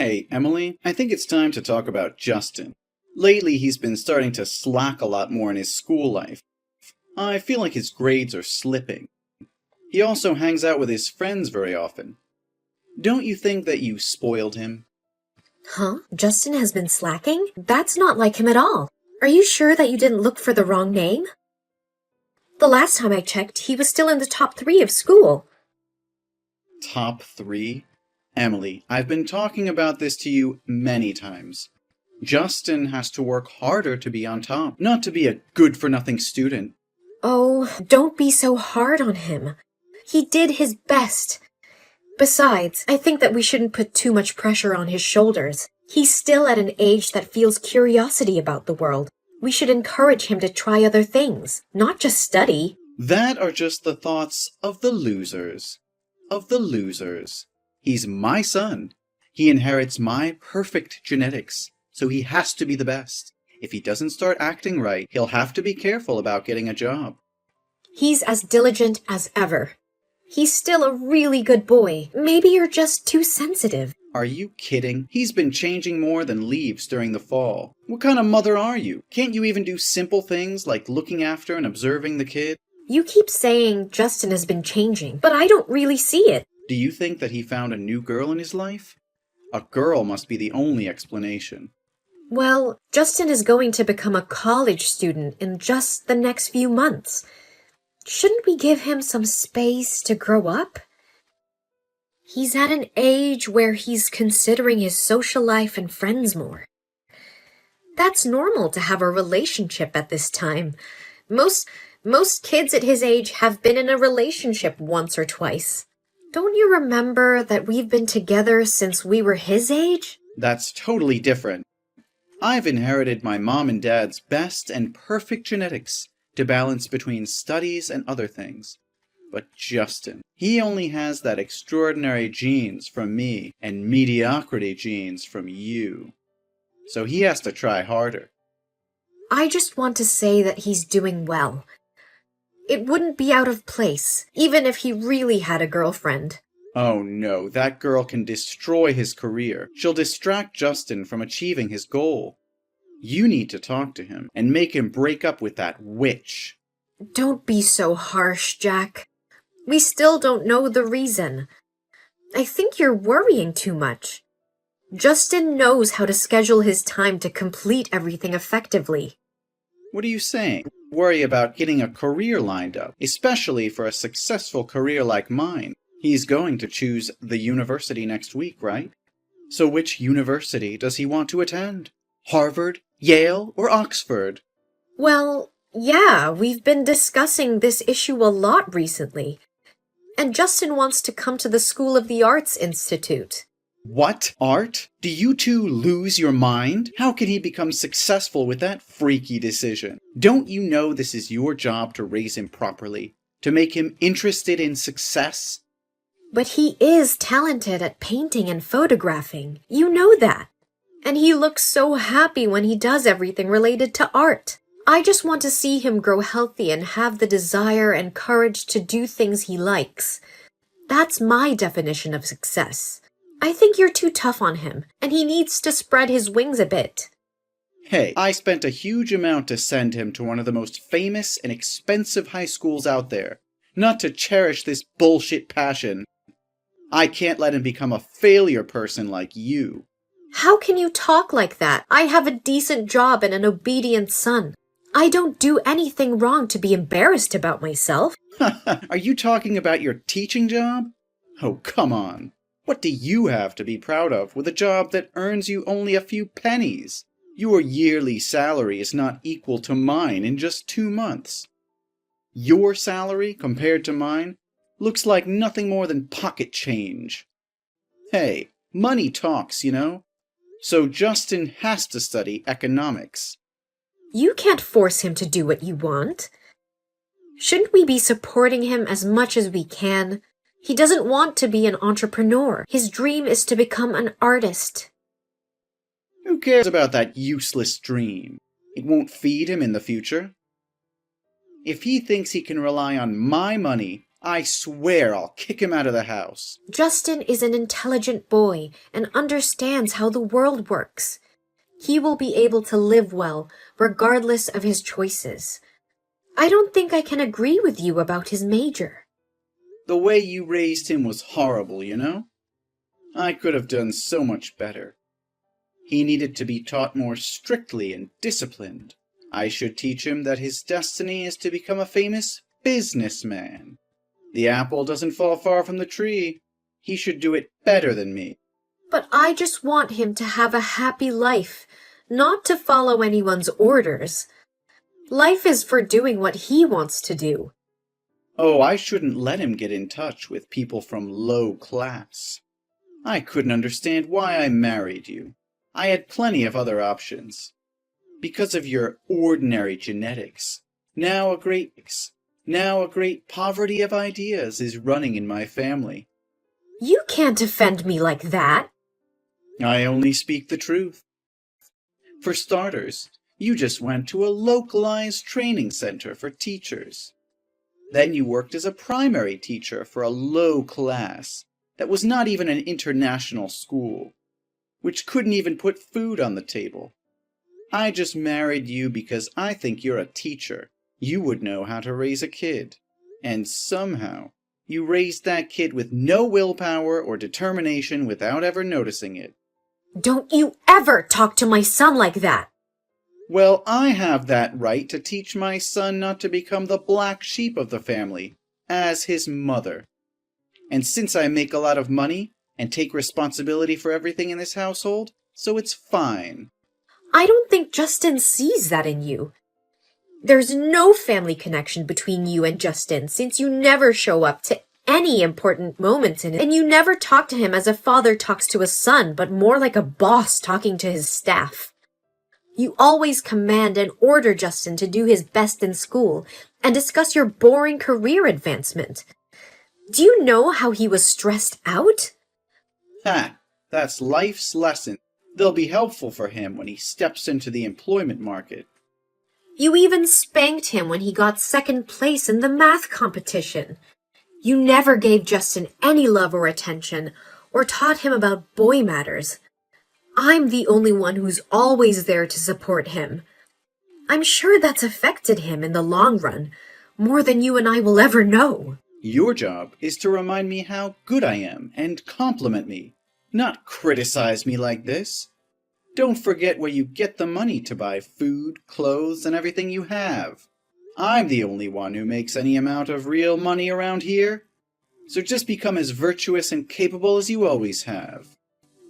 Hey, Emily, I think it's time to talk about Justin. Lately, he's been starting to slack a lot more in his school life. I feel like his grades are slipping. He also hangs out with his friends very often. Don't you think that you spoiled him? Huh? Justin has been slacking? That's not like him at all. Are you sure that you didn't look for the wrong name? The last time I checked, he was still in the top 3 of school. Top 3? Emily, I've been talking about this to you many times. Justin has to work harder to be on top, not to be a good-for-nothing student. Oh, don't be so hard on him. He did his best. Besides, I think that we shouldn't put too much pressure on his shoulders. He's still at an age that feels curiosity about the world. We should encourage him to try other things, not just study. That are just the thoughts of the losers. Of the losers. He's my son. He inherits my perfect genetics, so he has to be the best. If he doesn't start acting right, he'll have to be careful about getting a job. He's as diligent as ever. He's still a really good boy. Maybe you're just too sensitive. Are you kidding? He's been changing more than leaves during the fall. What kind of mother are you? Can't you even do simple things like looking after and observing the kid? You keep saying Justin has been changing, but I don't really see it. Do you think that he found a new girl in his life? A girl must be the only explanation. Well, Justin is going to become a college student in just the next few months. Shouldn't we give him some space to grow up? He's at an age where he's considering his social life and friends more. That's normal to have a relationship at this time. Most kids at his age have been in a relationship once or twice. Don't you remember that we've been together since we were his age? That's totally different. I've inherited my mom and dad's best and perfect genetics to balance between studies and other things. But Justin, he only has that extraordinary genes from me and mediocrity genes from you. So he has to try harder. I just want to say that he's doing well. It wouldn't be out of place, even if he really had a girlfriend. Oh no, that girl can destroy his career. She'll distract Justin from achieving his goal. You need to talk to him and make him break up with that witch. Don't be so harsh, Jack. We still don't know the reason. I think you're worrying too much. Justin knows how to schedule his time to complete everything effectively. What are you saying? Worry about getting a career lined up, especially for a successful career like mine. He's going to choose the university next week, right? So which university does he want to attend? Harvard, Yale, or Oxford? Well, yeah, we've been discussing this issue a lot recently. And Justin wants to come to the School of the Arts Institute. What? Art? Do you two lose your mind? How can he become successful with that freaky decision? Don't you know this is your job to raise him properly? To make him interested in success? But he is talented at painting and photographing. You know that. And he looks so happy when he does everything related to art. I just want to see him grow healthy and have the desire and courage to do things he likes. That's my definition of success. I think you're too tough on him, and he needs to spread his wings a bit. Hey, I spent a huge amount to send him to one of the most famous and expensive high schools out there, not to cherish this bullshit passion. I can't let him become a failure person like you. How can you talk like that? I have a decent job and an obedient son. I don't do anything wrong to be embarrassed about myself. Are you talking about your teaching job? Oh, come on. What do you have to be proud of with a job that earns you only a few pennies? Your yearly salary is not equal to mine in just 2 months. Your salary, compared to mine, looks like nothing more than pocket change. Hey, money talks, you know? So Justin has to study economics. You can't force him to do what you want. Shouldn't we be supporting him as much as we can? He doesn't want to be an entrepreneur. His dream is to become an artist. Who cares about that useless dream? It won't feed him in the future. If he thinks he can rely on my money I swear I'll kick him out of the house. Justin is an intelligent boy and understands how the world works. He will be able to live well, regardless of his choices. I don't think I can agree with you about his major. The way you raised him was horrible, you know? I could have done so much better. He needed to be taught more strictly and disciplined. I should teach him that his destiny is to become a famous businessman. The apple doesn't fall far from the tree. He should do it better than me. But I just want him to have a happy life, not to follow anyone's orders. Life is for doing what he wants to do. Oh, I shouldn't let him get in touch with people from low class. I couldn't understand why I married you. I had plenty of other options. Because of your ordinary genetics, now a great poverty of ideas is running in my family. You can't defend me like that. I only speak the truth. For starters, you just went to a localized training center for teachers. Then you worked as a primary teacher for a low class that was not even an international school, which couldn't even put food on the table. I just married you because I think you're a teacher. You would know how to raise a kid. And somehow, you raised that kid with no willpower or determination without ever noticing it. Don't you ever talk to my son like that. Well, I have that right to teach my son not to become the black sheep of the family, as his mother. And since I make a lot of money and take responsibility for everything in this household, so it's fine. I don't think Justin sees that in you. There's no family connection between you and Justin since you never show up to any important moments in it, and you never talk to him as a father talks to a son, but more like a boss talking to his staff. You always command and order Justin to do his best in school and discuss your boring career advancement. Do you know how he was stressed out? Ha! That's life's lesson. They'll be helpful for him when he steps into the employment market. You even spanked him when he got second place in the math competition. You never gave Justin any love or attention, or taught him about boy matters. I'm the only one who's always there to support him. I'm sure that's affected him in the long run, more than you and I will ever know. Your job is to remind me how good I am and compliment me, not criticize me like this. Don't forget where you get the money to buy food, clothes, and everything you have. I'm the only one who makes any amount of real money around here. So just become as virtuous and capable as you always have.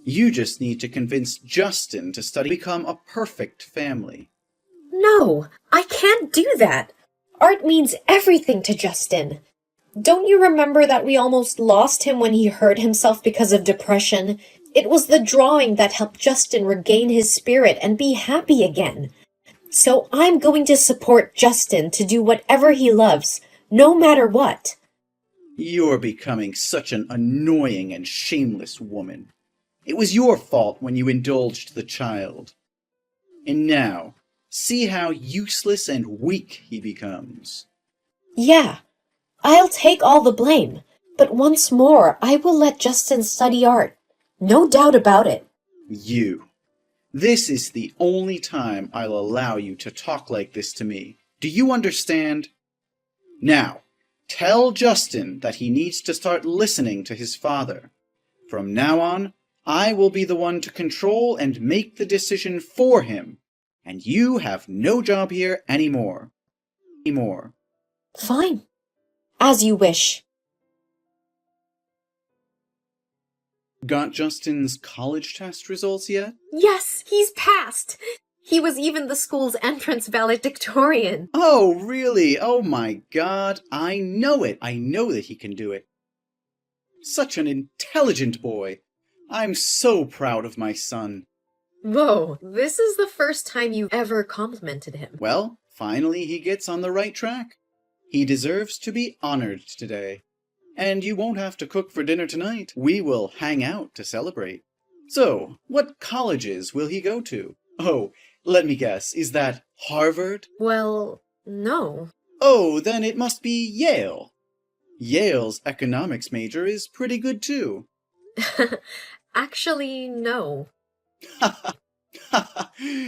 You just need to convince Justin to study to become a perfect family. No, I can't do that. Art means everything to Justin. Don't you remember that we almost lost him when he hurt himself because of depression? It was the drawing that helped Justin regain his spirit and be happy again. So I'm going to support Justin to do whatever he loves, no matter what. You're becoming such an annoying and shameless woman. It was your fault when you indulged the child. And now, see how useless and weak he becomes. Yeah, I'll take all the blame, but once more, I will let Justin study art. No doubt about it. You. This is the only time I'll allow you to talk like this to me. Do you understand? Now, tell Justin that he needs to start listening to his father. From now on, I will be the one to control and make the decision for him, and you have no job here anymore. Fine. As you wish. Got Justin's college test results yet? Yes, he's passed. He was even the school's entrance valedictorian. Oh, really? Oh my God. I know it. I know that he can do it. Such an intelligent boy. I'm so proud of my son. Whoa, this is the first time you've ever complimented him. Well, finally he gets on the right track. He deserves to be honored today. And you won't have to cook for dinner tonight. We will hang out to celebrate. So, what colleges will he go to? Oh, let me guess, is that Harvard? Well, no. Oh, then it must be Yale. Yale's economics major is pretty good too. Actually, no.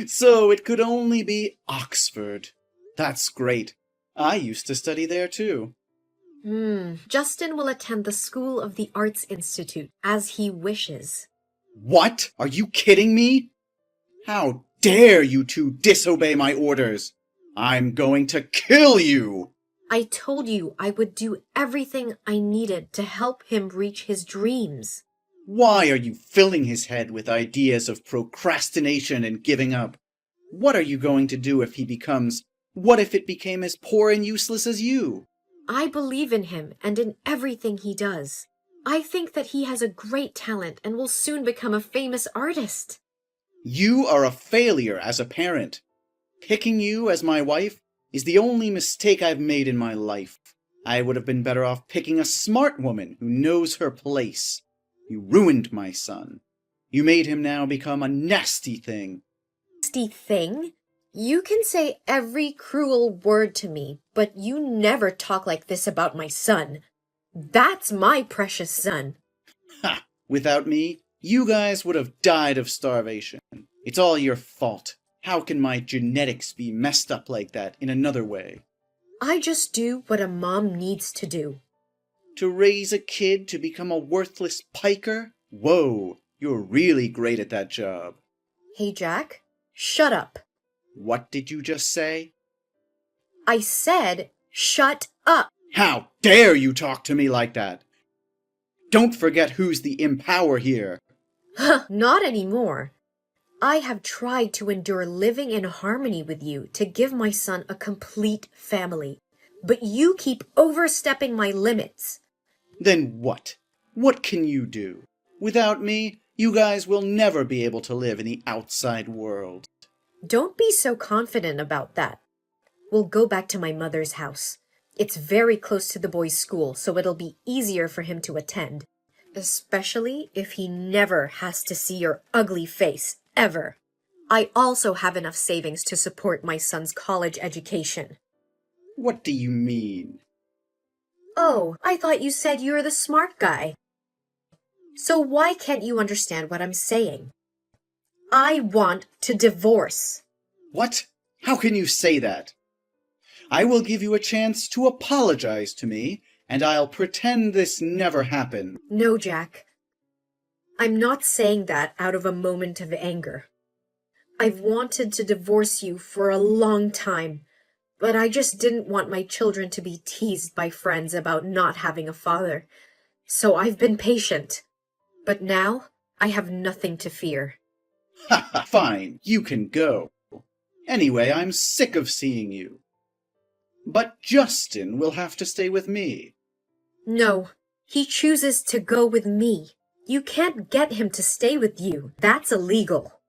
So it could only be Oxford. That's great. I used to study there too. Justin will attend the School of the Arts Institute as he wishes. What? Are you kidding me? How dare you two disobey my orders? I'm going to kill you! I told you I would do everything I needed to help him reach his dreams. Why are you filling his head with ideas of procrastination and giving up? What are you going to do if he becomes... What if it became as poor and useless as you? I believe in him and in everything he does. I think that he has a great talent and will soon become a famous artist. You are a failure as a parent. Picking you as my wife is the only mistake I've made in my life. I would have been better off picking a smart woman who knows her place. You ruined my son. You made him now become a nasty thing. Nasty thing? You can say every cruel word to me, but you never talk like this about my son. That's my precious son. Ha! Without me, you guys would have died of starvation. It's all your fault. How can my genetics be messed up like that in another way? I just do what a mom needs to do. To raise a kid to become a worthless piker? Whoa, you're really great at that job. Hey, Jack, shut up. What did you just say? I said, shut up. How dare you talk to me like that? Don't forget who's the empower here. Not anymore. I have tried to endure living in harmony with you to give my son a complete family. But you keep overstepping my limits. Then what? What can you do? Without me, you guys will never be able to live in the outside world. Don't be so confident about that. We'll go back to my mother's house. It's very close to the boys' school, so it'll be easier for him to attend. Especially if he never has to see your ugly face, ever. I also have enough savings to support my son's college education. What do you mean? Oh, I thought you said you were the smart guy. So why can't you understand what I'm saying? I want to divorce. What? How can you say that? I will give you a chance to apologize to me, and I'll pretend this never happened. No, Jack. I'm not saying that out of a moment of anger. I've wanted to divorce you for a long time, but I just didn't want my children to be teased by friends about not having a father. So I've been patient. But now, I have nothing to fear. Ha ha! Fine, you can go. Anyway, I'm sick of seeing you. But Justin will have to stay with me. No, he chooses to go with me. You can't get him to stay with you. That's illegal.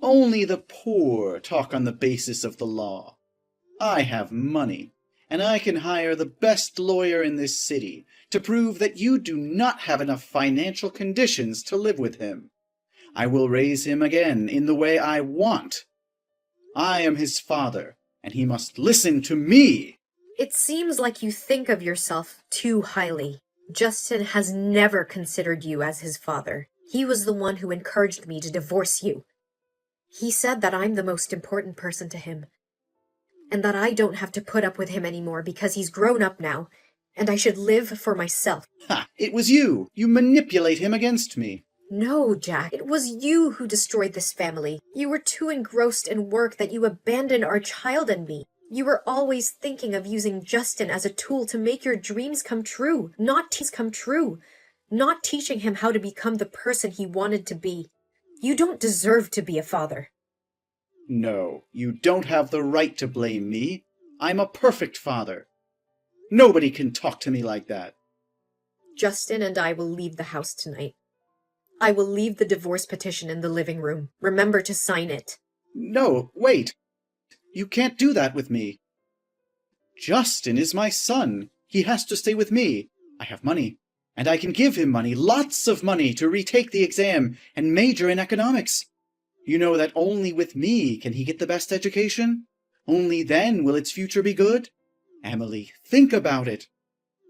Only the poor talk on the basis of the law. I have money, and I can hire the best lawyer in this city to prove that you do not have enough financial conditions to live with him. I will raise him again in the way I want. I am his father, and he must listen to me. It seems like you think of yourself too highly. Justin has never considered you as his father. He was the one who encouraged me to divorce you. He said that I'm the most important person to him, and that I don't have to put up with him anymore because he's grown up now, and I should live for myself. Ha! It was you! You manipulate him against me. No, Jack, it was you who destroyed this family. You were too engrossed in work that you abandoned our child and me. You were always thinking of using Justin as a tool to make your dreams come true, not teaching him how to become the person he wanted to be. You don't deserve to be a father. No, you don't have the right to blame me. I'm a perfect father. Nobody can talk to me like that. Justin and I will leave the house tonight. I will leave the divorce petition in the living room. Remember to sign it. No, wait. You can't do that with me. Justin is my son. He has to stay with me. I have money, and I can give him money, lots of money, to retake the exam and major in economics. You know that only with me can he get the best education. Only then will its future be good. Emily, think about it.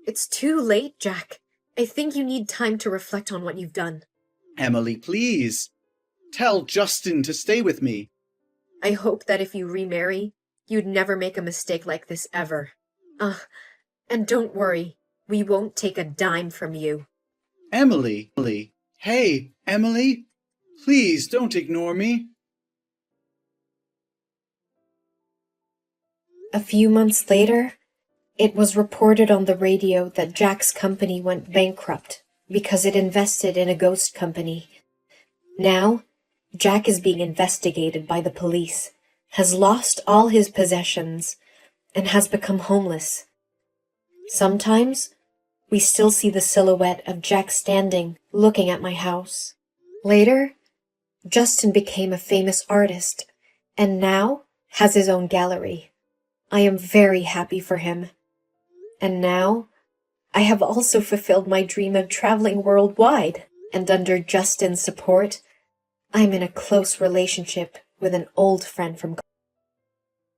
It's too late, Jack. I think you need time to reflect on what you've done. Emily, please. Tell Justin to stay with me. I hope that if you remarry, you'd never make a mistake like this ever. And don't worry, we won't take a dime from you. Emily. Hey, Emily. Please don't ignore me. A few months later, it was reported on the radio that Jack's company went bankrupt because it invested in a ghost company. Now, Jack is being investigated by the police, has lost all his possessions, and has become homeless. Sometimes, we still see the silhouette of Jack standing, looking at my house. Later, Justin became a famous artist, and now has his own gallery. I am very happy for him. And now, I have also fulfilled my dream of traveling worldwide, and under Justin's support, I'm in a close relationship with an old friend from